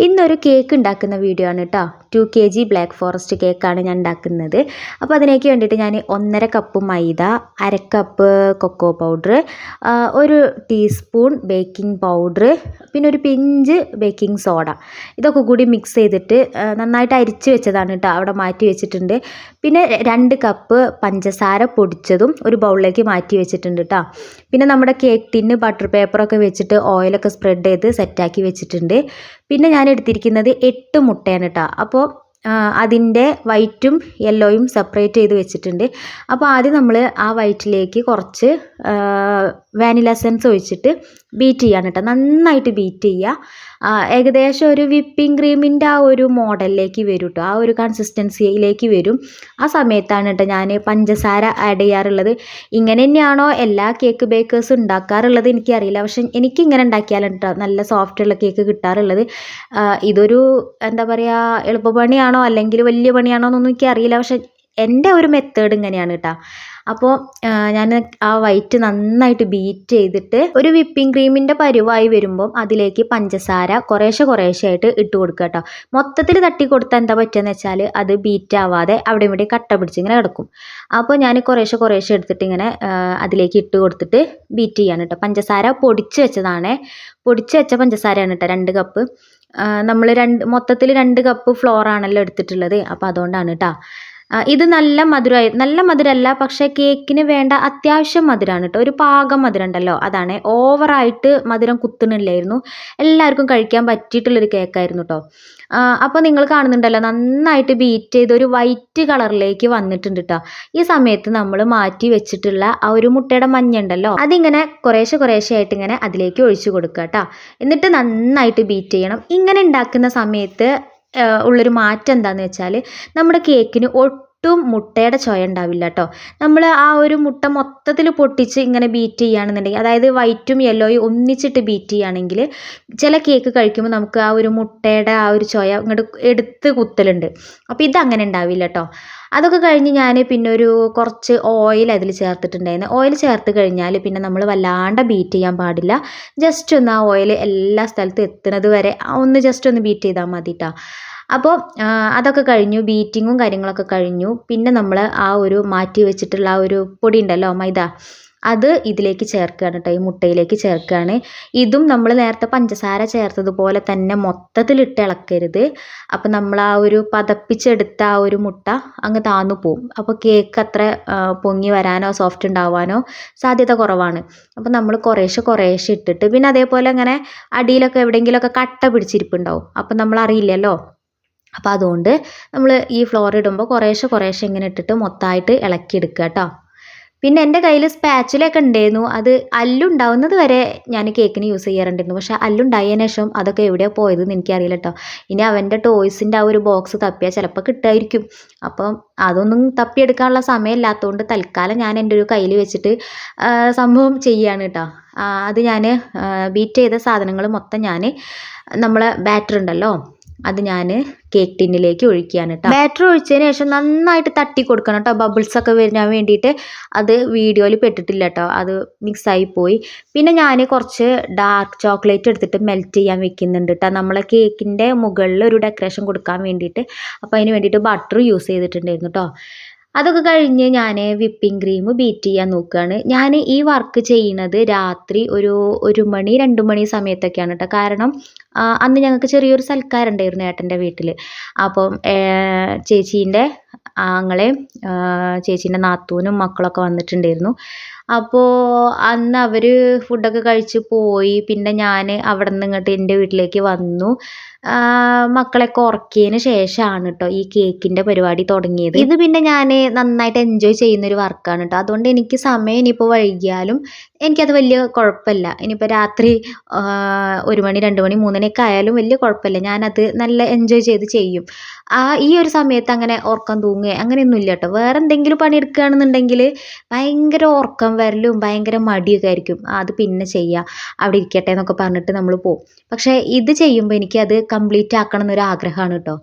ഇന്നൊരു കേക്ക് ഉണ്ടാക്കുന്ന വീഡിയോ ആണ് കേട്ടോ. 2 kg ബ്ലാക്ക് ഫോറസ്റ്റ് കേക്കാണ് ഞാൻ ഉണ്ടാക്കുന്നത്. അപ്പോൾ അതിലേക്ക് വേണ്ടിയിട്ട് ഞാൻ 1.5 cup maida, 1/2 cup cocoa powder, 1 teaspoon baking powder, പിന്നെ ഒരു പിഞ്ച് ബേക്കിംഗ് സോഡ, ഇതൊക്കെ കൂടി മിക്സ് ചെയ്തിട്ട് നന്നായിട്ട് അരിച്ച് വെച്ചതാണ് കേട്ടോ, അവിടെ മാറ്റി വെച്ചിട്ടുണ്ട്. പിന്നെ 2 കപ്പ് പഞ്ചസാര പൊടിച്ചതും ഒരു ബൗളിലേക്ക് മാറ്റി വെച്ചിട്ടുണ്ട് കേട്ടോ. പിന്നെ നമ്മുടെ കേക്ക് ടിന്ന് ബട്ടർ പേപ്പറൊക്കെ വെച്ചിട്ട് ഓയിലൊക്കെ സ്പ്രെഡ് ചെയ്ത് സെറ്റാക്കി വെച്ചിട്ടുണ്ട്. പിന്നെ ഞാൻ എടുത്തിരിക്കുന്നത് 8 മുട്ടയാണ് കേട്ടോ. അപ്പോൾ അതിൻ്റെ വൈറ്റും യെല്ലോയും സെപ്പറേറ്റ് ചെയ്ത് വെച്ചിട്ടുണ്ട്. അപ്പോൾ ആദ്യം നമ്മൾ ആ വൈറ്റിലേക്ക് കുറച്ച് വാനില എസൻസ് ഒഴിച്ചിട്ട് ബീറ്റ് ചെയ്യാണ് കേട്ടോ. നന്നായിട്ട് ബീറ്റ് ചെയ്യുക. ഏകദേശം ഒരു വിപ്പിംഗ് ക്രീമിൻ്റെ ആ ഒരു മോഡലിലേക്ക് വരും കേട്ടോ, ആ ഒരു കൺസിസ്റ്റൻസിയിലേക്ക് വരും. ആ സമയത്താണ് കേട്ടോ ഞാൻ പഞ്ചസാര ആഡ് ചെയ്യാറുള്ളത്. ഇങ്ങനെ തന്നെയാണോ എല്ലാ കേക്ക് ബേക്കേഴ്സും ഉണ്ടാക്കാറുള്ളത് എനിക്കറിയില്ല, പക്ഷെ എനിക്കിങ്ങനെ ഉണ്ടാക്കിയാലാണ് കേട്ടോ നല്ല സോഫ്റ്റുള്ള കേക്ക് കിട്ടാറുള്ളത്. ഇതൊരു എന്താ പറയുക, എളുപ്പപ്പണിയാണോ അല്ലെങ്കിൽ വലിയ പണിയാണോ എന്നൊന്നും എനിക്കറിയില്ല, പക്ഷെ എൻ്റെ ഒരു മെത്തേഡ് ഇങ്ങനെയാണ് കേട്ടോ. അപ്പോൾ ഞാൻ ആ വൈറ്റ് നന്നായിട്ട് ബീറ്റ് ചെയ്തിട്ട് ഒരു വിപ്പിംഗ് ക്രീമിൻ്റെ പരുവായി വരുമ്പം അതിലേക്ക് പഞ്ചസാര കുറേശ്ശെ ആയിട്ട് ഇട്ട് കൊടുക്കുക കേട്ടോ. മൊത്തത്തിൽ തട്ടി കൊടുത്താൽ എന്താ പറ്റുകയെന്ന് വെച്ചാൽ അത് ബീറ്റ് ആവാതെ അവിടെ ഇവിടെ കട്ട പിടിച്ച് ഇങ്ങനെ കിടക്കും. അപ്പോൾ ഞാൻ കുറേശ്ശെ എടുത്തിട്ട് ഇങ്ങനെ അതിലേക്ക് ഇട്ട് കൊടുത്തിട്ട് ബീറ്റ് ചെയ്യാണ് കേട്ടോ. പഞ്ചസാര പൊടിച്ച് വെച്ചതാണ്, പൊടിച്ച് വെച്ച പഞ്ചസാരയാണ് കേട്ടോ 2 കപ്പ്. നമ്മൾ മൊത്തത്തിൽ 2 കപ്പ് ഫ്ലോറാണല്ലോ എടുത്തിട്ടുള്ളത്, അപ്പോൾ അതുകൊണ്ടാണ് കേട്ടോ. ഇത് നല്ല മധുരമല്ല, പക്ഷേ കേക്കിന് വേണ്ട അത്യാവശ്യം മധുരമാണ് കേട്ടോ. ഒരു പാകം മധുരം ഉണ്ടല്ലോ, അതാണ്. ഓവറായിട്ട് മധുരം കുത്തുന്നില്ലായിരുന്നു. എല്ലാവർക്കും കഴിക്കാൻ പറ്റിയിട്ടുള്ളൊരു കേക്കായിരുന്നു കേട്ടോ. അപ്പോൾ നിങ്ങൾ കാണുന്നുണ്ടല്ലോ, നന്നായിട്ട് ബീറ്റ് ചെയ്ത് ഒരു വൈറ്റ് കളറിലേക്ക് വന്നിട്ടുണ്ട് കേട്ടോ. ഈ സമയത്ത് നമ്മൾ മാറ്റി വെച്ചിട്ടുള്ള ആ ഒരു മുട്ടയുടെ മഞ്ഞ ഉണ്ടല്ലോ, അതിങ്ങനെ കുറേശ്ശെ ആയിട്ട് ഇങ്ങനെ അതിലേക്ക് ഒഴിച്ചു കൊടുക്കുക കേട്ടോ. എന്നിട്ട് നന്നായിട്ട് ബീറ്റ് ചെയ്യണം. ഇങ്ങനെ ഉണ്ടാക്കുന്ന സമയത്ത് ഉള്ളൊരു മാറ്റം എന്താണെന്ന് വെച്ചാൽ നമ്മുടെ കേക്കിന് ഒട്ടും മുട്ടയുടെ ചൊയ ഉണ്ടാവില്ല കേട്ടോ. നമ്മൾ ആ ഒരു മുട്ട മൊത്തത്തിൽ പൊട്ടിച്ച് ഇങ്ങനെ ബീറ്റ് ചെയ്യുകയാണെന്നുണ്ടെങ്കിൽ, അതായത് വൈറ്റും യെല്ലോയും ഒന്നിച്ചിട്ട് ബീറ്റ് ചെയ്യുകയാണെങ്കിൽ ചില കേക്ക് കഴിക്കുമ്പോൾ നമുക്ക് ആ ഒരു മുട്ടയുടെ ആ ഒരു ചൊയ ഇങ്ങോട്ട് എടുത്ത് കുത്തലുണ്ട്. അപ്പോൾ ഇതങ്ങനെ ഉണ്ടാവില്ല കേട്ടോ. അതൊക്കെ കഴിഞ്ഞ് ഞാൻ പിന്നെ ഒരു കുറച്ച് ഓയിൽ അതിൽ ചേർത്തിട്ടുണ്ടായിരുന്നു. ഓയിൽ ചേർത്ത് കഴിഞ്ഞാൽ പിന്നെ നമ്മൾ വല്ലാണ്ട് ബീറ്റ് ചെയ്യാൻ പാടില്ല. ജസ്റ്റ് ഒന്ന് ആ ഓയിൽ എല്ലാ സ്ഥലത്തും എത്തുന്നത് വരെ ഒന്ന് ജസ്റ്റ് ഒന്ന് ബീറ്റ് ചെയ്താൽ മതി കേട്ടോ. അപ്പോൾ അതൊക്കെ കഴിഞ്ഞു, ബീറ്റിങ്ങും കാര്യങ്ങളൊക്കെ കഴിഞ്ഞു. പിന്നെ നമ്മൾ ആ ഒരു മാറ്റി വെച്ചിട്ടുള്ള ആ ഒരു പൊടി ഉണ്ടല്ലോ, മൈദ, അത് ഇതിലേക്ക് ചേർക്കുകയാണ് കേട്ടോ, ഈ മുട്ടയിലേക്ക് ചേർക്കുകയാണ്. ഇതും നമ്മൾ നേരത്തെ പഞ്ചസാര ചേർത്തതുപോലെ തന്നെ മൊത്തത്തിലിട്ട് ഇളക്കരുത്. അപ്പോൾ നമ്മൾ ആ ഒരു പതപ്പിച്ചെടുത്ത ആ ഒരു മുട്ട അങ്ങ് താന്നു പോവും. അപ്പോൾ കേക്ക് അത്ര പൊങ്ങി വരാനോ സോഫ്റ്റ് ഉണ്ടാവാനോ സാധ്യത കുറവാണ്. അപ്പോൾ നമ്മൾ കുറേശ്ശെ ഇട്ടിട്ട്, പിന്നെ അതേപോലെ അങ്ങനെ അടിയിലൊക്കെ എവിടെയെങ്കിലുമൊക്കെ കട്ട പിടിച്ചിരിപ്പുണ്ടാവും, അപ്പോൾ നമ്മൾ അറിയില്ലല്ലോ. അപ്പോൾ അതുകൊണ്ട് നമ്മൾ ഈ ഫ്ലോർ ഇടുമ്പോൾ കുറേശ്ശെ ഇങ്ങനെ ഇട്ടിട്ട് മൊത്തമായിട്ട് ഇളക്കിയെടുക്കുക കേട്ടോ. പിന്നെ എൻ്റെ കയ്യിൽ സ്പാച്ചുലൊക്കെ ഉണ്ടായിരുന്നു. അത് അല്ലുണ്ടാവുന്നത് വരെ ഞാൻ കേക്കിന് യൂസ് ചെയ്യാറുണ്ടായിരുന്നു. പക്ഷേ അല്ലുണ്ടായതിനു ശേഷം അതൊക്കെ എവിടെയാണ് പോയതെന്ന് എനിക്കറിയില്ല കേട്ടോ. ഇനി അവൻ്റെ ടോയ്സിൻ്റെ ആ ഒരു ബോക്സ് തപ്പിയാൽ ചിലപ്പോൾ കിട്ടുമായിരിക്കും. അപ്പം അതൊന്നും തപ്പിയെടുക്കാനുള്ള സമയമില്ലാത്തതുകൊണ്ട് തൽക്കാലം ഞാൻ എൻ്റെ ഒരു കയ്യിൽ വെച്ചിട്ട് സംഭവം ചെയ്യുകയാണ് കേട്ടോ. അത് ഞാൻ ബീറ്റ് ചെയ്ത സാധനങ്ങൾ മൊത്തം ഞാൻ നമ്മളെ ബാറ്റർ ഉണ്ടല്ലോ, അത് ഞാൻ കേക്ക് ടിന്നിലേക്ക് ഒഴിക്കുകയാണ് കേട്ടോ. ബാറ്റർ ഒഴിച്ചതിന് ശേഷം നന്നായിട്ട് തട്ടി കൊടുക്കണം കേട്ടോ, ബബിൾസൊക്കെ വരാൻ വേണ്ടിയിട്ട്. അത് വീഡിയോയിൽ പെട്ടിട്ടില്ല കേട്ടോ, അത് മിക്സായി പോയി. പിന്നെ ഞാൻ കുറച്ച് ഡാർക്ക് ചോക്ലേറ്റ് എടുത്തിട്ട് മെൽറ്റ് ചെയ്യാൻ വെക്കുന്നുണ്ട് കേട്ടോ, നമ്മളെ കേക്കിൻ്റെ മുകളിൽ ഒരു ഡെക്കറേഷൻ കൊടുക്കാൻ വേണ്ടിയിട്ട്. അപ്പോൾ അതിന് വേണ്ടിയിട്ട് ബട്ടർ യൂസ് ചെയ്തിട്ടുണ്ടായിരുന്നു കേട്ടോ. അതൊക്കെ കഴിഞ്ഞ് ഞാൻ വിപ്പിംഗ് ക്രീം ബീറ്റ് ചെയ്യാൻ നോക്കുകയാണ്. ഞാൻ ഈ വർക്ക് ചെയ്യുന്നത് രാത്രി ഒരു 1 മണി 2 മണി സമയത്തൊക്കെയാണ് കേട്ടോ. കാരണം അന്ന് ഞങ്ങൾക്ക് ചെറിയൊരു സൽക്കാരുണ്ടായിരുന്നു ഏട്ടൻ്റെ വീട്ടിൽ. അപ്പം ചേച്ചീൻ്റെ ആങ്ങളെയും ചേച്ചീൻ്റെ നാത്തൂനും മക്കളൊക്കെ വന്നിട്ടുണ്ടായിരുന്നു. അപ്പോൾ അന്ന് അവർ ഫുഡൊക്കെ കഴിച്ച് പോയി. പിന്നെ ഞാൻ അവിടെ നിന്ന് ഇങ്ങോട്ട് എൻ്റെ വീട്ടിലേക്ക് വന്നു. മക്കളെയൊക്കെ ഉറക്കിയതിന് ശേഷമാണ് കേട്ടോ ഈ കേക്കിൻ്റെ പരിപാടി തുടങ്ങിയത്. ഇത് പിന്നെ ഞാൻ നന്നായിട്ട് എൻജോയ് ചെയ്യുന്നൊരു വർക്കാണ് കേട്ടോ. അതുകൊണ്ട് എനിക്ക് സമയം ഇനിയിപ്പോൾ വൈകിയാലും എനിക്കത് വലിയ കുഴപ്പമില്ല. ഇനിയിപ്പോൾ രാത്രി 1 മണി 2 മണി 3 മണിയൊക്കെ ആയാലും വലിയ കുഴപ്പമില്ല. ഞാനത് നല്ല എൻജോയ് ചെയ്ത് ചെയ്യും. ഈ ഒരു സമയത്ത് അങ്ങനെ ഉറക്കം തൂങ്ങുക അങ്ങനെയൊന്നും ഇല്ല കേട്ടോ. വേറെ എന്തെങ്കിലും പണിയെടുക്കുകയാണെന്നുണ്ടെങ്കിൽ ഭയങ്കര ഉറക്കം വരലും ഭയങ്കര മടിയൊക്കെ ആയിരിക്കും. അത് പിന്നെ ചെയ്യുക, അവിടെ ഇരിക്കട്ടെ എന്നൊക്കെ പറഞ്ഞിട്ട് നമ്മൾ പോകും. പക്ഷേ ഇത് ചെയ്യുമ്പോൾ എനിക്കത് കംപ്ലീറ്റ് ആക്കണം എന്നൊരു ആഗ്രഹമാണ് കേട്ടോ.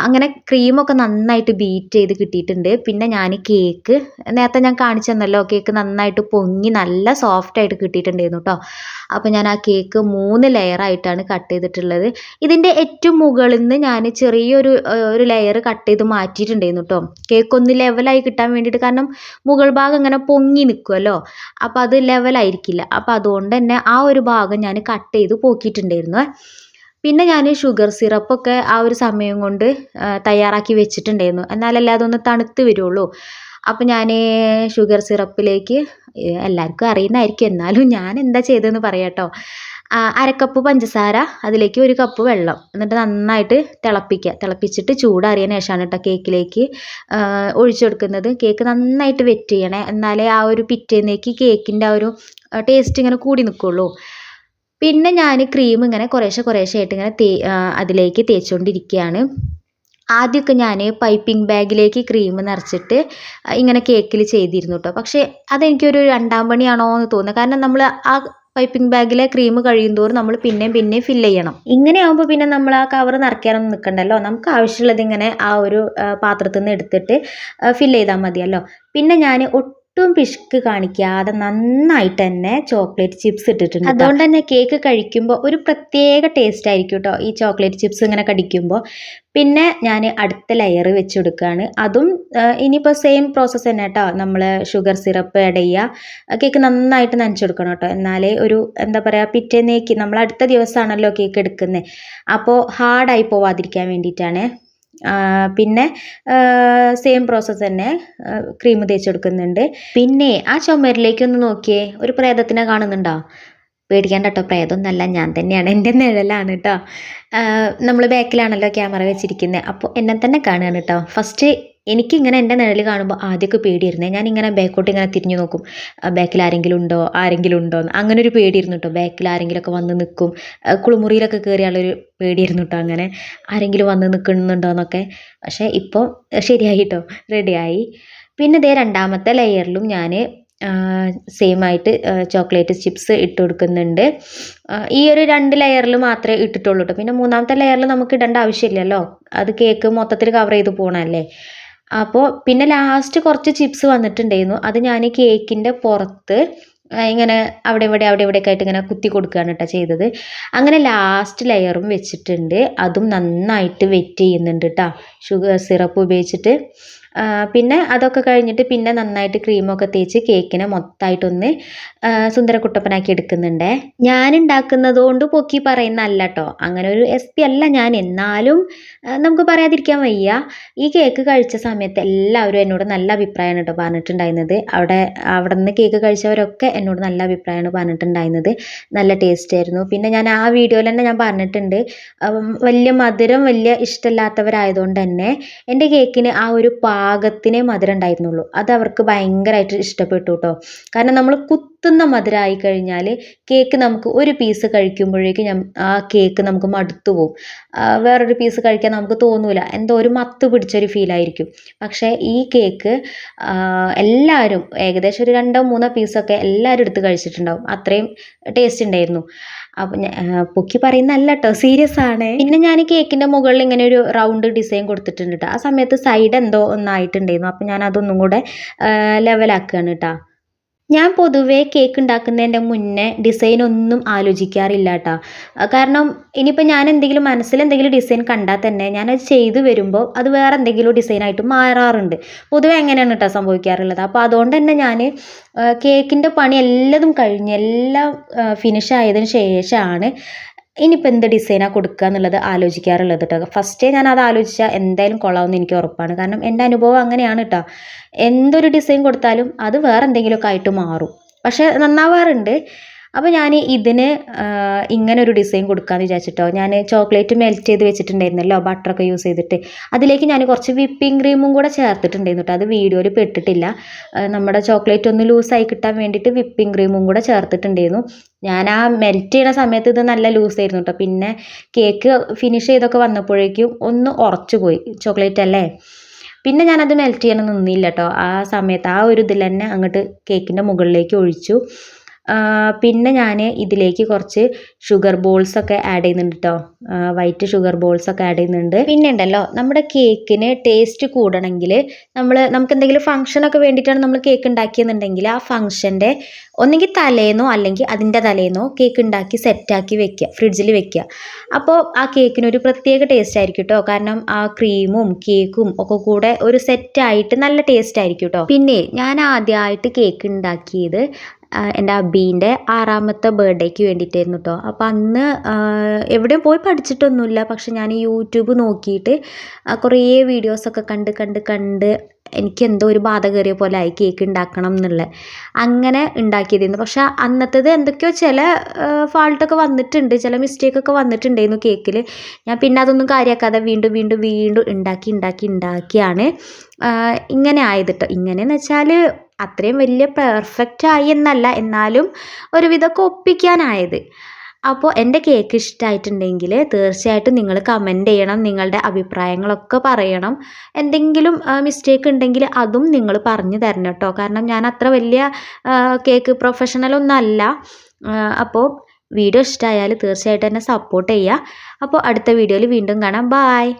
അങ്ങനെ ക്രീമൊക്കെ നന്നായിട്ട് ബീറ്റ് ചെയ്ത് കിട്ടിയിട്ടുണ്ട്. പിന്നെ ഞാൻ കേക്ക് നേരത്തെ ഞാൻ കാണിച്ചു തന്നല്ലോ, കേക്ക് നന്നായിട്ട് പൊങ്ങി നല്ല സോഫ്റ്റായിട്ട് കിട്ടിയിട്ടുണ്ടായിരുന്നു കേട്ടോ. അപ്പോൾ ഞാൻ ആ കേക്ക് 3 ലെയറായിട്ടാണ് കട്ട് ചെയ്തിട്ടുള്ളത്. ഇതിൻ്റെ ഏറ്റവും മുകളിൽ നിന്ന് ഞാൻ ചെറിയൊരു ഒരു ലെയർ കട്ട് ചെയ്ത് മാറ്റിയിട്ടുണ്ടായിരുന്നു കേട്ടോ, കേക്ക് ഒന്ന് ലെവലായി കിട്ടാൻ വേണ്ടിയിട്ട്. കാരണം മുകൾ ഭാഗം ഇങ്ങനെ പൊങ്ങി നിൽക്കുമല്ലോ, അപ്പോൾ അത് ലെവലായിരിക്കില്ല. അപ്പോൾ അതുകൊണ്ട് തന്നെ ആ ഒരു ഭാഗം ഞാൻ കട്ട് ചെയ്ത് പോക്കിയിട്ടുണ്ടായിരുന്നു. പിന്നെ ഞാൻ ഷുഗർ സിറപ്പൊക്കെ ആ ഒരു സമയം കൊണ്ട് തയ്യാറാക്കി വെച്ചിട്ടുണ്ടായിരുന്നു, എന്നാലല്ലേ അതൊന്ന് തണുത്ത് വരുള്ളൂ. അപ്പോൾ ഞാൻ ഷുഗർ സിറപ്പിലേക്ക്, എല്ലാവർക്കും അറിയുന്നതായിരിക്കും എന്നാലും ഞാൻ എന്താ ചെയ്തതെന്ന് പറയാം കേട്ടോ. 1/2 കപ്പ് പഞ്ചസാര, അതിലേക്ക് 1 കപ്പ് വെള്ളം, എന്നിട്ട് നന്നായിട്ട് തിളപ്പിച്ചിട്ട് ചൂടാറിയതിന് ശേഷമാണ് കേട്ടോ കേക്കിലേക്ക് ഒഴിച്ചു കൊടുക്കുന്നത്. കേക്ക് നന്നായിട്ട് വെറ്റ് ചെയ്യണേ, എന്നാലേ ആ ഒരു പിറ്റേന്നേക്ക് കേക്കിൻ്റെ ആ ഒരു ടേസ്റ്റ് ഇങ്ങനെ കൂടി നിൽക്കുള്ളൂ. പിന്നെ ഞാൻ ക്രീം ഇങ്ങനെ കുറേശ്ശെ ആയിട്ട് ഇങ്ങനെ അതിലേക്ക് തേച്ചുകൊണ്ടിരിക്കുകയാണ്. ആദ്യമൊക്കെ ഞാൻ പൈപ്പിംഗ് ബാഗിലേക്ക് ക്രീം നിറച്ചിട്ട് ഇങ്ങനെ കേക്കിൽ ചെയ്തിരുന്നു കേട്ടോ. പക്ഷേ അതെനിക്കൊരു 2ാം പണിയാണോ എന്ന് തോന്നുന്നത്. കാരണം നമ്മൾ ആ പൈപ്പിംഗ് ബാഗിലെ ക്രീം കഴിയുന്തോറും നമ്മൾ പിന്നെയും ഫില്ല് ചെയ്യണം. ഇങ്ങനെയാകുമ്പോൾ പിന്നെ നമ്മൾ ആ കവർ നിറയ്ക്കാനൊന്നും നിൽക്കണ്ടല്ലോ, നമുക്ക് ആവശ്യമുള്ളത് ഇങ്ങനെ ആ ഒരു പാത്രത്തിൽ നിന്ന് എടുത്തിട്ട് ഫില്ല് ചെയ്താൽ മതിയല്ലോ. പിന്നെ ഞാൻ ഒട്ടും പിശുക്ക് കാണിക്കാതെ നന്നായിട്ട് തന്നെ ചോക്ലേറ്റ് ചിപ്സ് ഇട്ടിട്ടുണ്ട്. അതുകൊണ്ട് തന്നെ കേക്ക് കഴിക്കുമ്പോൾ ഒരു പ്രത്യേക ടേസ്റ്റ് ആയിരിക്കും കേട്ടോ ഈ ചോക്ലേറ്റ് ചിപ്സ് ഇങ്ങനെ കടിക്കുമ്പോൾ. പിന്നെ ഞാൻ അടുത്ത ലെയർ വെച്ച് കൊടുക്കുകയാണ്. അതും ഇനിയിപ്പോൾ സെയിം പ്രോസസ്സ് തന്നെ കേട്ടോ. നമ്മൾ ഷുഗർ സിറപ്പ് ആഡ് ചെയ്യുക, കേക്ക് നന്നായിട്ട് നനച്ച് കൊടുക്കണം കേട്ടോ, എന്നാലേ ഒരു എന്താ പറയുക പിറ്റേന്നേക്ക് നമ്മൾ അടുത്ത ദിവസമാണല്ലോ കേക്ക് എടുക്കുന്നത്, അപ്പോൾ ഹാർഡായി പോവാതിരിക്കാൻ വേണ്ടിയിട്ടാണ്. പിന്നെ സെയിം പ്രോസസ്സ് തന്നെ ക്രീം തേച്ച് കൊടുക്കുന്നുണ്ട്. പിന്നെ ആ ചുമരിലേക്കൊന്ന് നോക്കിയേ, ഒരു പ്രേതത്തിനെ കാണുന്നുണ്ടോ? പേടിക്കേണ്ട കേട്ടോ, പ്രേതമൊന്നുമല്ല, ഞാൻ തന്നെയാണ്, എൻ്റെ നിഴലാണ് കേട്ടോ. നമ്മൾ ബാക്കിലാണല്ലോ ക്യാമറ വെച്ചിരിക്കുന്നത്, അപ്പോൾ എന്നെ തന്നെ കാണുകയാണ് കേട്ടോ. ഫസ്റ്റ് എനിക്കിങ്ങനെ എൻ്റെ നിഴൽ കാണുമ്പോൾ ആദ്യമൊക്കെ പേടിയായിരുന്നേ, ഞാനിങ്ങനെ ബാക്കോട്ട് ഇങ്ങനെ തിരിഞ്ഞു നോക്കും, ബാക്കിൽ ആരെങ്കിലും ഉണ്ടോ എന്ന്. അങ്ങനെ ഒരു പേടിയായിരുന്നു കേട്ടോ. ബാക്കിൽ ആരെങ്കിലുമൊക്കെ വന്ന് നിൽക്കും, കുളിമുറിയിലൊക്കെ കയറിയാലൊരു പേടിയായിരുന്നു കേട്ടോ, അങ്ങനെ ആരെങ്കിലും വന്ന് നിൽക്കുന്നുണ്ടോ എന്നൊക്കെ. പക്ഷേ ഇപ്പോൾ ശരിയായി കേട്ടോ, റെഡിയായി. പിന്നെ ഇതേ 2ാമത്തെ ലെയറിലും ഞാൻ സെയിം ആയിട്ട് ചോക്ലേറ്റ് ചിപ്സ് ഇട്ട് കൊടുക്കുന്നുണ്ട്. ഈ ഒരു 2 ലെയറിൽ മാത്രമേ ഇട്ടിട്ടുള്ളൂ കേട്ടോ. പിന്നെ 3ാമത്തെ ലെയറിൽ നമുക്ക് ഇടേണ്ട ആവശ്യമില്ലല്ലോ, അത് കേക്ക് മൊത്തത്തിൽ കവർ ചെയ്ത് പോകണമല്ലേ. അപ്പോൾ പിന്നെ ലാസ്റ്റ് കുറച്ച് ചിപ്സ് വന്നിട്ടുണ്ടായിരുന്നു, അത് ഞാൻ കേക്കിൻ്റെ പുറത്ത് ഇങ്ങനെ അവിടെ ഇവിടെയൊക്കെ ആയിട്ട് ഇങ്ങനെ കുത്തി കൊടുക്കുകയാണ് കേട്ടോ ചെയ്തത്. അങ്ങനെ ലാസ്റ്റ് ലെയറും വെച്ചിട്ടുണ്ട്, അതും നന്നായിട്ട് വെറ്റ് ചെയ്യുന്നുണ്ട് കേട്ടോ ഷുഗർ സിറപ്പ് ഉപയോഗിച്ചിട്ട്. പിന്നെ അതൊക്കെ കഴിഞ്ഞിട്ട് പിന്നെ നന്നായിട്ട് ക്രീമൊക്കെ തേച്ച് കേക്കിനെ മൊത്തമായിട്ടൊന്ന് സുന്ദരക്കുട്ടപ്പനാക്കി എടുക്കുന്നുണ്ടേ. ഞാൻ ഉണ്ടാക്കുന്നത് കൊണ്ട് പൊക്കി പറയുന്നതല്ല കേട്ടോ, അങ്ങനെ ഒരു SP അല്ല ഞാൻ, എന്നാലും നമുക്ക് പറയാതിരിക്കാൻ വയ്യ. ഈ കേക്ക് കഴിച്ച സമയത്ത് എല്ലാവരും എന്നോട് നല്ല അഭിപ്രായമാണ് കേട്ടോ പറഞ്ഞിട്ടുണ്ടായിരുന്നത്. അവിടെ നിന്ന് കേക്ക് കഴിച്ചവരൊക്കെ എന്നോട് നല്ല അഭിപ്രായമാണ് പറഞ്ഞിട്ടുണ്ടായിരുന്നത്, നല്ല ടേസ്റ്റ് ആയിരുന്നു. പിന്നെ ഞാൻ ആ വീഡിയോയിൽ തന്നെ ഞാൻ പറഞ്ഞിട്ടുണ്ട്, വലിയ മധുരം വലിയ ഇഷ്ടമില്ലാത്തവരായതുകൊണ്ട് തന്നെ എൻ്റെ കേക്കിന് ആ ഒരു പാകത്തിനേ മധുരം ഉണ്ടായിരുന്നുള്ളൂ. അത് അവർക്ക് ഭയങ്കരമായിട്ട് ഇഷ്ടപ്പെട്ടു കേട്ടോ. കാരണം നമ്മൾ കുത്തുന്ന മധുരമായി കഴിഞ്ഞാൽ കേക്ക് നമുക്ക് ഒരു പീസ് കഴിക്കുമ്പോഴേക്കും ആ കേക്ക് നമുക്ക് മടുത്തു പോകും, വേറൊരു പീസ് കഴിക്കാൻ നമുക്ക് തോന്നൂല, എന്തോ ഒരു മത്ത് പിടിച്ചൊരു ഫീലായിരിക്കും. പക്ഷേ ഈ കേക്ക് എല്ലാവരും ഏകദേശം ഒരു 2-3 പീസൊക്കെ എല്ലാവരും എടുത്ത് കഴിച്ചിട്ടുണ്ടാവും, അത്രയും ടേസ്റ്റ് ഉണ്ടായിരുന്നു. അപ്പം പൊക്കി പറയുന്നതല്ല കേട്ടോ, സീരിയസ് ആണ്. പിന്നെ ഞാൻ കേക്കിൻ്റെ മുകളിൽ ഇങ്ങനെ ഒരു റൗണ്ട് ഡിസൈൻ കൊടുത്തിട്ടുണ്ട് കേട്ടോ. ആ സമയത്ത് സൈഡ് എന്തോ ഒന്നായിട്ടുണ്ടായിരുന്നു, അപ്പം ഞാൻ അതൊന്നും കൂടെ ലെവലാക്കുകയാണ് കേട്ടോ. ഞാൻ പൊതുവേ കേക്ക് ഉണ്ടാക്കുന്നതിൻ്റെ മുന്നേ ഡിസൈൻ ഒന്നും ആലോചിക്കാറില്ല കേട്ടോ. കാരണം ഇനിയിപ്പോൾ ഞാൻ മനസ്സിൽ എന്തെങ്കിലും ഡിസൈൻ കണ്ടാൽ തന്നെ ഞാനത് ചെയ്തു വരുമ്പോൾ അത് വേറെ എന്തെങ്കിലും ഡിസൈനായിട്ട് മാറാറുണ്ട്. പൊതുവെ അങ്ങനെയാണ് കേട്ടോ സംഭവിക്കാറുള്ളത്. അപ്പോൾ അതുകൊണ്ട് തന്നെ ഞാൻ കേക്കിൻ്റെ പണി എല്ലാം കഴിഞ്ഞ് എല്ലാം ഫിനിഷ് ആയതിന് ശേഷമാണ് ഇനിയിപ്പോൾ എന്ത് ഡിസൈനാണ് കൊടുക്കുക എന്നുള്ളത് ആലോചിക്കാറുള്ളത് കേട്ടോ. ഫസ്റ്റേ ഞാൻ അത് ആലോചിച്ചാൽ എന്തായാലും കൊള്ളാമെന്ന് എനിക്ക് ഉറപ്പാണ്. കാരണം എൻ്റെ അനുഭവം അങ്ങനെയാണ് കേട്ടോ. എന്തൊരു ഡിസൈൻ കൊടുത്താലും അത് വേറെ എന്തെങ്കിലുമൊക്കെ ആയിട്ട് മാറും, പക്ഷേ നന്നാവാറുണ്ട്. അപ്പോൾ ഞാൻ ഇതിന് ഇങ്ങനെ ഒരു ഡിസൈൻ കൊടുക്കാമെന്ന് വിചാരിച്ചിട്ടോ. ഞാൻ ചോക്ലേറ്റ് മെൽറ്റ് ചെയ്ത് വെച്ചിട്ടുണ്ടായിരുന്നല്ലോ ബട്ടറൊക്കെ യൂസ് ചെയ്തിട്ട്, അതിലേക്ക് ഞാൻ കുറച്ച് വിപ്പിംഗ് ക്രീമും കൂടെ ചേർത്തിട്ടുണ്ടായിരുന്നു കേട്ടോ. അത് വീഡിയോയിൽ പെട്ടിട്ടില്ല. നമ്മുടെ ചോക്ലേറ്റ് ഒന്ന് ലൂസായി കിട്ടാൻ വേണ്ടിയിട്ട് വിപ്പിംഗ് ക്രീമും കൂടെ ചേർത്തിട്ടുണ്ടായിരുന്നു. ഞാൻ ആ മെൽറ്റ് ചെയ്യുന്ന സമയത്ത് ഇത് നല്ല ലൂസായിരുന്നു കേട്ടോ. പിന്നെ കേക്ക് ഫിനിഷ് ചെയ്തൊക്കെ വന്നപ്പോഴേക്കും ഒന്ന് ഉറച്ചു പോയി, ചോക്ലേറ്റ് അല്ലേ. പിന്നെ ഞാനത് മെൽറ്റ് ചെയ്യാൻ നിന്നില്ല കേട്ടോ. ആ സമയത്ത് ആ ഒരു ഇതിൽ തന്നെ അങ്ങോട്ട് കേക്കിൻ്റെ മുകളിലേക്ക് ഒഴിച്ചു. പിന്നെ ഞാൻ ഇതിലേക്ക് കുറച്ച് ഷുഗർ ബോൾസൊക്കെ ആഡ് ചെയ്യുന്നുണ്ട് കേട്ടോ. വൈറ്റ് ഷുഗർ ബോൾസൊക്കെ ആഡ് ചെയ്യുന്നുണ്ട്. പിന്നെ ഉണ്ടല്ലോ, നമ്മുടെ കേക്കിന് ടേസ്റ്റ് കൂടണമെങ്കിൽ നമുക്ക് എന്തെങ്കിലും ഫംഗ്ഷനൊക്കെ വേണ്ടിയിട്ടാണ് നമ്മൾ കേക്ക് ഉണ്ടാക്കിയെന്നുണ്ടെങ്കിൽ ആ ഫംഗ്ഷൻ്റെ ഒന്നെങ്കിൽ തലേന്നോ അല്ലെങ്കിൽ അതിൻ്റെ തലേന്നോ കേക്ക് ഉണ്ടാക്കി സെറ്റാക്കി വെക്കുക, ഫ്രിഡ്ജിൽ വെക്കുക. അപ്പോൾ ആ കേക്കിനൊരു പ്രത്യേക ടേസ്റ്റ് ആയിരിക്കും കേട്ടോ. കാരണം ആ ക്രീമും കേക്കും ഒക്കെ കൂടെ ഒരു സെറ്റായിട്ട് നല്ല ടേസ്റ്റ് ആയിരിക്കും കേട്ടോ. പിന്നെ ഞാൻ ആദ്യമായിട്ട് കേക്ക് ഉണ്ടാക്കിയത് എൻ്റെ അബീൻ്റെ 6ാമത്തെ ബർത്ത്ഡേക്ക് വേണ്ടിയിട്ടായിരുന്നു കേട്ടോ. അപ്പോൾ അന്ന് എവിടെയും പോയി പഠിച്ചിട്ടൊന്നുമില്ല. പക്ഷെ ഞാൻ യൂട്യൂബ് നോക്കിയിട്ട് കുറേ വീഡിയോസൊക്കെ കണ്ട് എനിക്കെന്തോ ഒരു ബാധ കയറിയ പോലെ ആയി കേക്ക് ഉണ്ടാക്കണം എന്നുള്ളത്. അങ്ങനെ ഉണ്ടാക്കിയതായിരുന്നു. പക്ഷെ അന്നത്തേത് എന്തൊക്കെയോ ചില ഫാൾട്ടൊക്കെ വന്നിട്ടുണ്ട്, ചില മിസ്റ്റേക്കൊക്കെ വന്നിട്ടുണ്ടായിരുന്നു കേക്കിൽ. ഞാൻ പിന്നെ അതൊന്നും കാര്യമാക്കാതെ വീണ്ടും ഉണ്ടാക്കിയാണ് ഇങ്ങനെ ആയത് കേട്ടോ. ഇങ്ങനെയെന്ന് വെച്ചാൽ അത്രയും വലിയ പെർഫെക്റ്റ് ആയി എന്നല്ല, എന്നാലും ഒരുവിധമൊക്കെ ഒപ്പിക്കാനായത്. അപ്പോൾ എൻ്റെ കേക്ക് ഇഷ്ടമായിട്ടുണ്ടെങ്കിൽ തീർച്ചയായിട്ടും നിങ്ങൾ കമൻറ്റ് ചെയ്യണം, നിങ്ങളുടെ അഭിപ്രായങ്ങളൊക്കെ പറയണം. എന്തെങ്കിലും മിസ്റ്റേക്ക് ഉണ്ടെങ്കിൽ അതും നിങ്ങൾ പറഞ്ഞു തരണം കേട്ടോ. കാരണം ഞാൻ അത്ര വലിയ കേക്ക് പ്രൊഫഷണലൊന്നും അല്ല. അപ്പോൾ വീഡിയോ ഇഷ്ടമായാൽ തീർച്ചയായിട്ടും എന്നെ സപ്പോർട്ട് ചെയ്യുക. അപ്പോൾ അടുത്ത വീഡിയോയിൽ വീണ്ടും കാണാം. ബായ്.